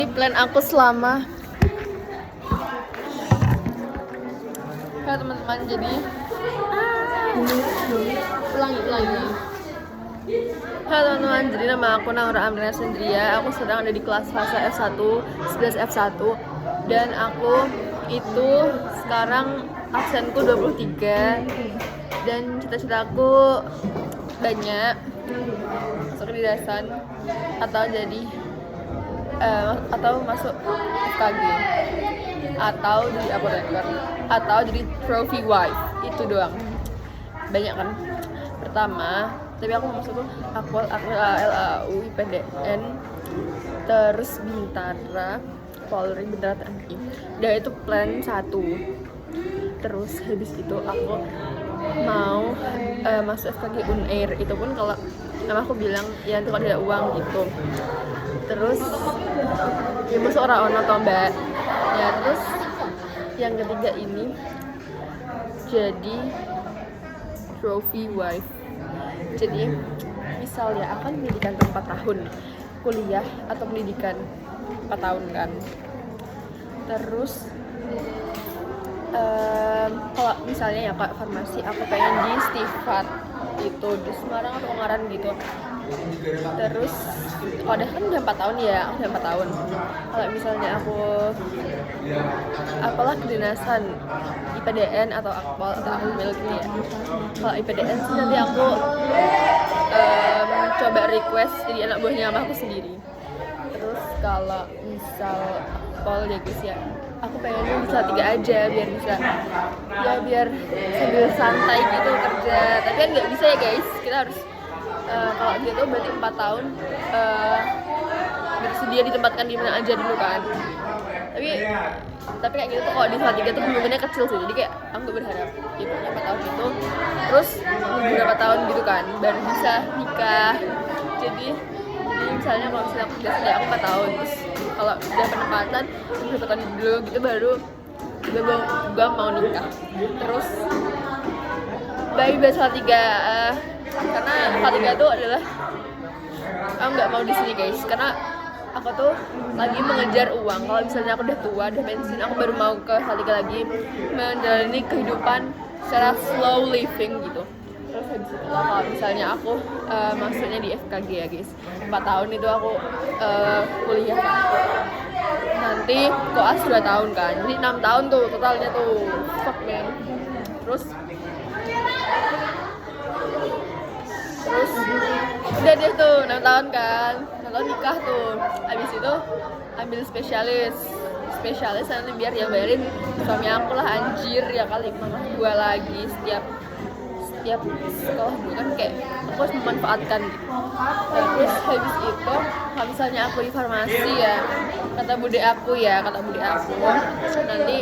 Plan aku selama teman-teman, jadi ulangi. Halo teman-teman, jadi nama aku Naura Amrina Sendria. Aku sedang ada di kelas fase F1, 11 F1. Dan aku itu sekarang absenku 23. Dan cita-citaku banyak, masuk kedinasan atau jadi atau masuk FKG atau jadi apoteker atau jadi trophy wife. Itu doang, banyak kan. Pertama, tapi aku mau masuk tuh Akpol, LAU, IPDN, terus Bintara, Polri, Bintara TNI. Dan itu plan 1. Terus habis itu aku mau masuk FKG Unair. Itu pun kalau aku bilang ya nanti kalau ada uang gitu. Terus ya masuk orang-orang atau mbak ya. Terus yang ketiga ini jadi trophy wife. Jadi misal ya akan pendidikan 4 tahun, kuliah atau pendidikan 4 tahun kan. Terus kalau misalnya ya Kak farmasi, aku pengen di Stifat itu di Semarang atau Ungaran gitu. Terus kalau udah kan udah 4 tahun ya, aku udah 4 tahun. Kalau misalnya aku apalah kedinasan IPDN atau Akpol atau Akmil gitu ya. Kalau IPDN sih nanti aku coba request jadi anak buahnya sama aku sendiri. Terus kalau misal Akpol ya guys ya, aku pengennya bisa 3 aja biar bisa ya biar sambil santai gitu kerja. Tapi kan nggak bisa ya guys, kita harus kalau gitu berarti 4 tahun bersedia ditempatkan di mana aja dulu kan. Tapi kayak gitu tuh kalau di saat 3 tuh kemungkinannya kecil sih, jadi kayak aku gak berharap ya pokoknya 4 tahun itu terus beberapa tahun gitu kan baru bisa nikah. Jadi misalnya kalau misalnya aku udah aku 4 tahun, terus kalau udah penempatan beberapa tahun dulu gitu baru gue mau nikah. Terus bye salah 3 karena salah 3 itu adalah aku nggak mau di sini guys, karena aku tuh lagi mengejar uang. Kalau misalnya aku udah tua, udah pensiun, aku baru mau ke Salatiga lagi menjalani kehidupan secara slow living gitu. Terus habis itu kalau misalnya aku masuknya di FKG ya guys, 4 tahun itu aku kuliah kan. Nanti koas 2 tahun kan, jadi 6 tahun tuh totalnya tuh. Fuck man. Terus udah deh tuh 6 tahun kan, 6 tahun nikah tuh. Habis itu ambil spesialis nanti biar yang bayarin suami aku lah, anjir ya kali mama gua lagi setiap sekolah gue kan kayak aku harus memanfaatkan gitu. Terus habis itu kalau misalnya aku di farmasi ya kata bude aku nanti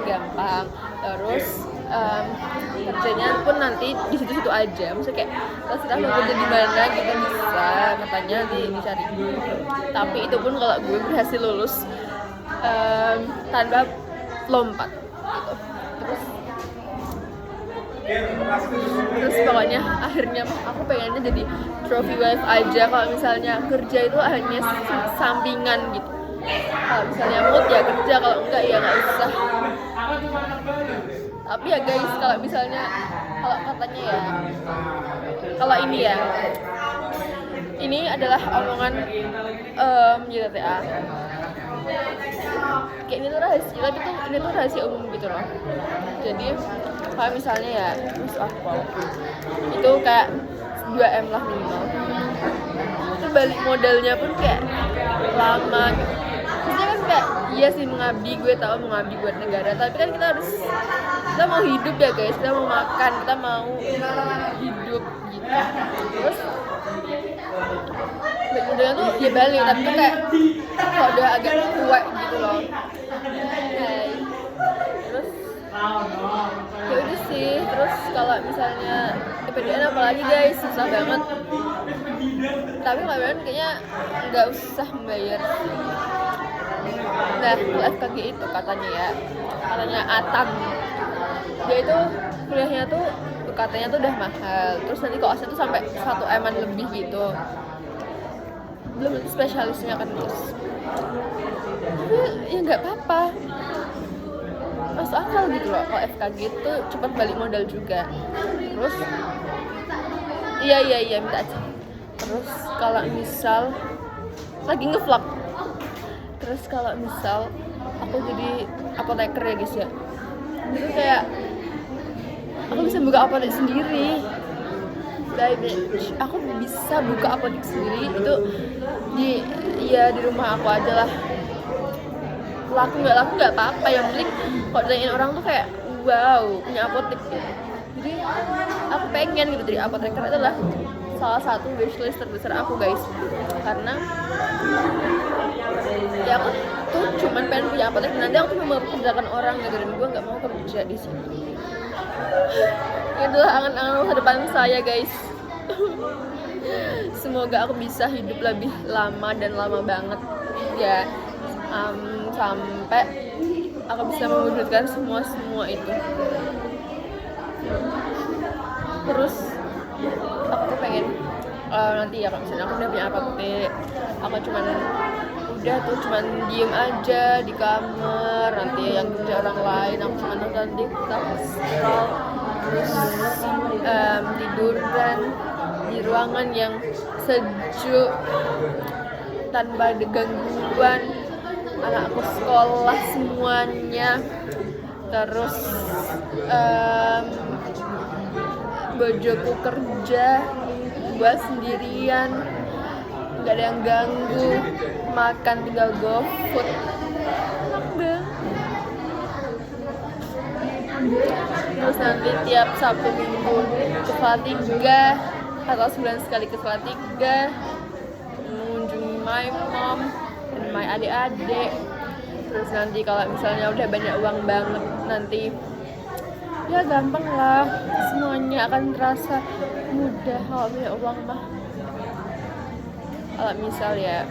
gampang. Terus kerjanya pun nanti di situ aja, maksudnya kayak terserah mau kerja di mana gitu bisa katanya dicari. Tapi itu pun kalau gue berhasil lulus tanpa lompat gitu. Terus pokoknya akhirnya aku pengennya jadi trophy wife aja. Kalau misalnya kerja itu hanya sampingan gitu. Kalau misalnya mood ya kerja, kalau enggak ya nggak usah. Tapi ya guys, kalau misalnya kalau katanya ya, kalau ini adalah omongan YTA. Kayak ini tuh rahasia, tapi ini tuh rahasia umum gitu loh. Jadi kalau misalnya ya masuk Akpol itu kayak 2M lah minimal. Itu balik modalnya pun kayak lama gitu. Maksudnya kan kayak iya sih mengabdi, gue tahu mengabdi buat negara, tapi kan kita mau hidup ya guys, kita mau makan, kita mau hidup gitu. Terus modalnya tuh ya balik, tapi tuh kayak kalau udah agak tua gitu loh. Terus ya udah sih. Terus kalau misalnya IPDN apalagi guys susah banget, tapi kalian kayaknya nggak usah membayar. Nah, FKG itu katanya Atan dia itu kuliahnya tuh katanya tuh udah mahal. Terus nanti koasnya tuh sampai 1 M-an lebih gitu. belum tentu spesialisnya kan guys. Tapi ya nggak apa-apa, masuk akal gitu loh. Kalau FKG itu cepat balik modal juga. Terus iya minta aja. Terus kalau misal lagi ngevlog, terus kalau misal aku jadi apoteker ya guys ya, itu kayak aku bisa buka apotek sendiri. Aku bisa buka apotek sendiri itu di rumah aku aja lah. Laku nggak apa-apa, yang penting kalau ditanyain orang tuh kayak wow punya apotek gitu. Jadi aku pengen gitu jadi apoteker, adalah salah satu wishlist terbesar aku guys, karena ya aku tuh cuman pengen punya apotek, nanti aku tuh mempekerjakan orang gitu, dan gue nggak mau kerja di sini. Itulah angan-angan masa depan saya guys. Semoga aku bisa hidup lebih lama dan lama banget ya, sampai aku bisa mewujudkan semua itu. Terus aku tuh pengen nanti ya kalau misalnya aku udah punya apotek, aku cuman diem aja di kamar, nanti yang kerja orang lain, aku cuma nonton TikTok, scroll, terus tiduran di ruangan yang sejuk tanpa ada gangguan, anakku sekolah semuanya, terus bojoku kerja, gua sendirian, nggak ada yang ganggu, makan tinggal GoFood. Terus nanti tiap Sabtu Minggu ke Salatiga atau sebulan sekali ke Salatiga, mengunjungi my mom dan my adik-adik. Terus nanti kalau misalnya udah banyak uang banget, nanti ya gampang lah, semuanya akan terasa mudah kalau punya uang mah. Kalau misal ya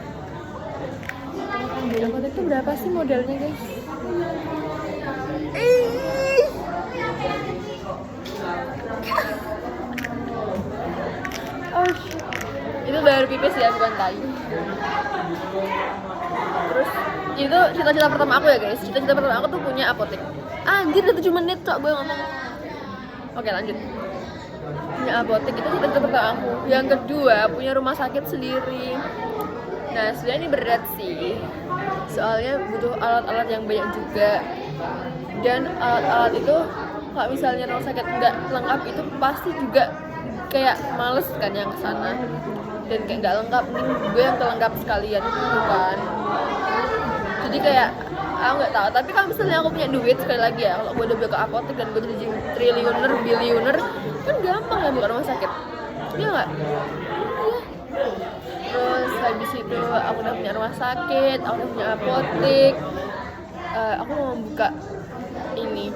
apotek itu berapa sih modalnya guys? Oh, itu bayar pipis ya, bukan tai. Terus itu cita-cita pertama aku ya guys. Cita-cita pertama aku tuh punya apotek. Anjir, udah 7 menit kok gue ngomong. Oke, lanjut. Punya apotek itu cita-cita pertama aku. Yang kedua, punya rumah sakit sendiri. Nah, sebenarnya ini berat sih. Soalnya butuh alat-alat yang banyak juga. Dan alat-alat itu kalau misalnya rumah sakit nggak lengkap, itu pasti juga kayak males kan yang kesana. Dan kayak nggak lengkap, nih gue yang kelengkap sekalian gitu kan. Jadi kayak aku nggak tahu, tapi kalau misalnya aku punya duit, sekali lagi ya, kalau gue udah buka apotek dan gue jadi triliuner, bilioner, kan gampang ya buka rumah sakit, iya nggak? Iya. Terus habis itu aku udah punya rumah sakit, aku udah punya apotek, aku mau buka ini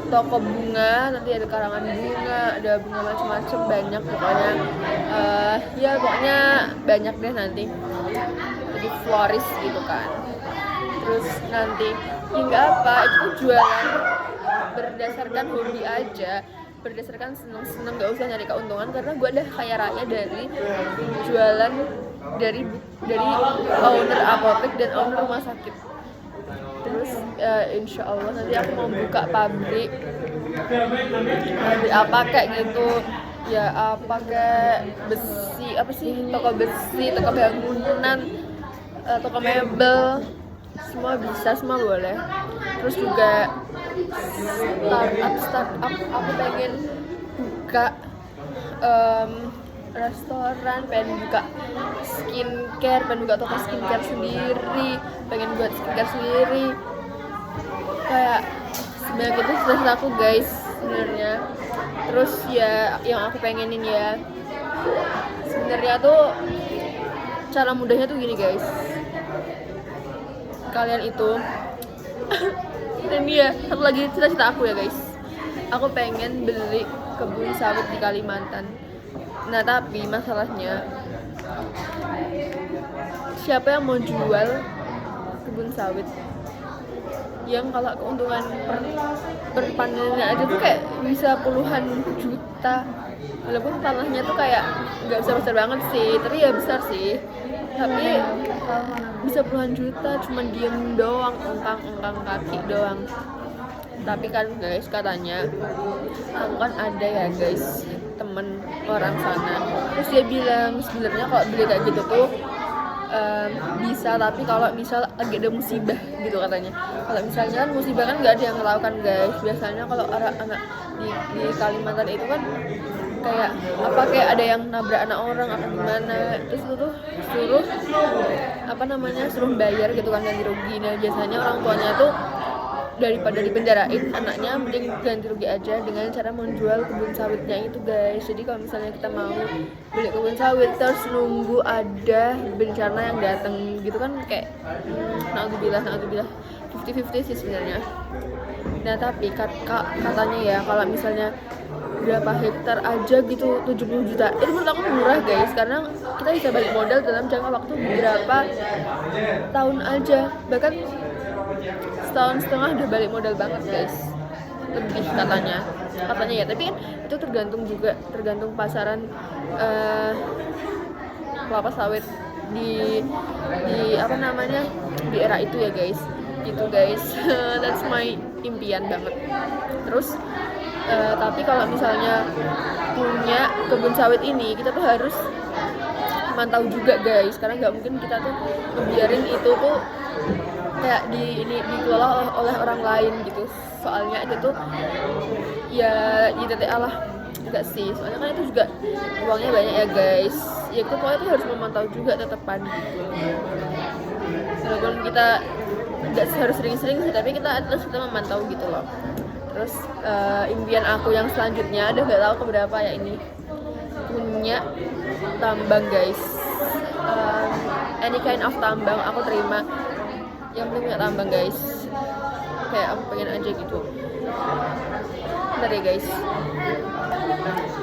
toko bunga, nanti ada karangan bunga, ada bunga macam-macam, banyak pokoknya. Ya pokoknya banyak deh nanti. Jadi floris gitu kan. Terus nanti hingga apa, itu tuh jualan berdasarkan hobi aja, berdasarkan seneng-seneng, gak usah nyari keuntungan, karena gue udah kaya raya dari jualan dari owner apotek dan owner rumah sakit. Terus insya Allah nanti aku mau buka pabrik apa kayak gitu ya, apa kayak besi, apa sih, toko besi, toko bangunan, toko mebel, semua bisa, semua boleh. Terus juga startup aku pengen buka restoran, pengen buka skincare, pengen buka toko skincare sendiri, pengen buat skincare sendiri. Kayak sebenarnya itu cita-cita aku guys sebenarnya. Terus ya yang aku pengenin ya, sebenarnya tuh cara mudahnya tuh gini guys, kalian itu ini ya, satu lagi cita-cita aku ya guys, aku pengen beli kebun sawit di Kalimantan. Nah tapi masalahnya, siapa yang mau jual kebun sawit? yang kalau keuntungan per panennya aja tuh kayak bisa puluhan juta, walaupun tanahnya tuh kayak nggak besar banget sih, tapi ya besar sih, tapi bisa puluhan juta cuman diem doang, engkang kaki doang. Tapi kan guys, katanya aku kan ada ya guys temen orang sana, terus dia bilang sebenarnya kalau beli kayak gitu tuh bisa, tapi kalau misal lagi ada musibah gitu katanya. Kalau misalnya kan musibah kan nggak ada yang tahu kan guys, biasanya kalau anak di Kalimantan itu kan kayak apa, kayak ada yang nabrak anak orang atau gimana, terus itu tuh suruh bayar gitu kan, ganti rugi. Nah biasanya orang tuanya tuh daripada dipenjarain anaknya, mending ganti rugi aja dengan cara menjual kebun sawitnya itu guys. Jadi kalau misalnya kita mau beli kebun sawit terus nunggu ada bencana yang datang gitu kan, kayak naudzubillah 50-50 sih sebenarnya. Nah tapi katanya ya kalau misalnya berapa hektar aja gitu 70 juta itu menurut aku murah guys, karena kita bisa balik modal dalam jangka waktu beberapa tahun aja, bahkan setahun setengah udah balik modal banget guys, lebih katanya ya. Tapi kan itu tergantung pasaran kelapa sawit di apa namanya di era itu ya guys, gitu guys. That's my impian banget. Terus tapi kalau misalnya punya kebun sawit ini, kita tuh harus mantau juga guys, karena nggak mungkin kita tuh ngebiarin itu tuh kayak dikelola oleh orang lain gitu. Soalnya itu tuh ya TTA lah, enggak sih, soalnya kan itu juga uangnya banyak ya guys. Ya itu pokoknya tuh harus memantau juga tetepan gitu. Walaupun kita nggak harus sering-sering sih, tapi kita memantau gitu loh. Terus impian aku yang selanjutnya, ada nggak tahu keberapa ya ini, punya tambang guys. Any kind of tambang aku terima, yang penting punya tambang guys. Kayak aku pengen aja gitu. Bentar ya guys,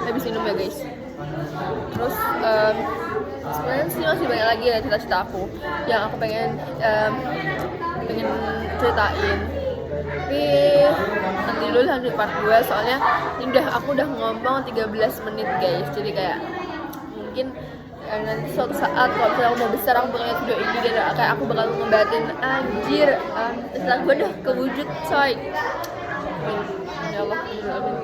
habis minum ya guys. Terus sebenarnya sih masih banyak lagi ya cita-cita aku yang aku pengen ceritain, tapi nanti dulu lanjut part 2, soalnya ini aku udah ngomong 13 menit guys. Jadi kayak mungkin nanti suatu saat kalau misalnya aku mau besar, aku bakal lihat video ini dan kayak aku bakal ngebatin anjir setelah gue udah kewujud coy. Ya Allah, amin.